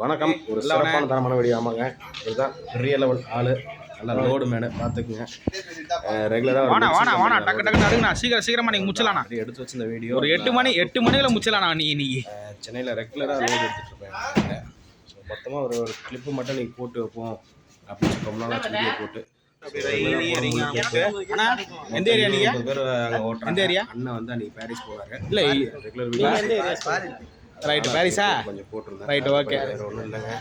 வணக்கம். ஒரு சிறப்பான தரமான வீடியோ. ஆமாங்க, இதுதான் பெரிய லெவல் ஆளு, நல்ல லோடு மேனு பார்த்துக்குங்க. ரெகுலராக சீக்கிரமா நீங்கள் முச்சலாண்ணா எடுத்து வச்சு இந்த வீடியோ ஒரு 8 மணியில் முச்சலாண்ணா. இன்னைக்கு சென்னையில் ரெகுலராக லோடு எடுத்துகிட்டு இருப்பேன். ஸோ மொத்தமாக ஒரு கிளிப்பு மட்டும் நீங்கள் போட்டு வைப்போம் அப்படின்னு ரொம்ப நாள் வீடியோ போட்டு. எந்த ஏரியா நீங்க? எந்த ஏரியா? அண்ணன் வந்து அன்னைக்கு பாரிஸ் போவாங்க. இல்லை ரெகுலர் வீடியோ ரைட்டு பாரிஸா கொஞ்சம் போட்டிருந்தேன். Right okay. வேறு ஒன்றும் இல்லைங்க,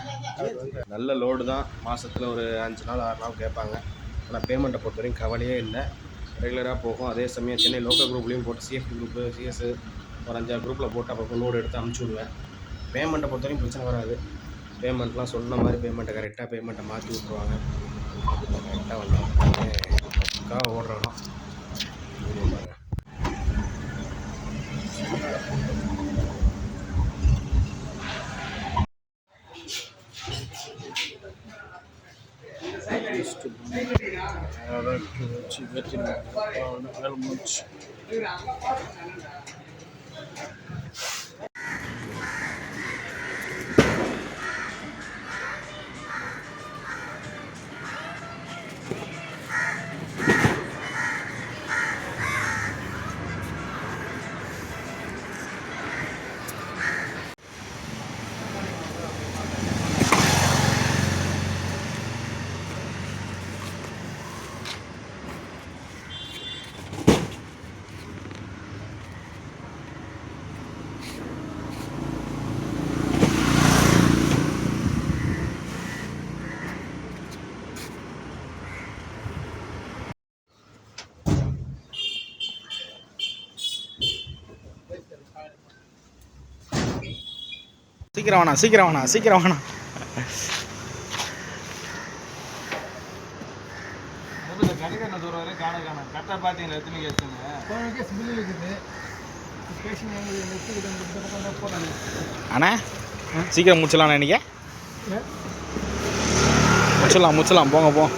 நல்ல லோடு தான். மாதத்தில் ஒரு 5 நாள் 6 நாள் கேட்பாங்க. ஆனால் பேமெண்ட்டை பொறுத்த வரைக்கும் கவலையே இல்லை, ரெகுலராக போகும். அதே சமயம் சென்னை லோக்கல் குரூப்லேயும் போட்டு சிஎஃப்டி குரூப்பு சிஎஸ் ஒரு 5 குரூப்பில் போட்டு அப்பப்போ லோடு எடுத்து அனுப்பிச்சி விடுவேன். பேமெண்ட்டை பொறுத்த வரைக்கும் பிரச்சனை வராது. பேமெண்ட்லாம் சொன்ன மாதிரி பேமெண்ட்டை கரெக்டாக பேமெண்ட்டை மாற்றி விட்ருவாங்க. கரெக்டாக வந்து பக்காக ஓடுறோம். சீக்கிரம் வேணா கடைக்கான தூரம் வரை காண கரெக்டாக பார்த்தீங்களா? எத்தனை கேஸுங்க அண்ணா? சீக்கிரம் முச்சலாண்ணா. இன்னைக்கு முச்சலாம் போங்க.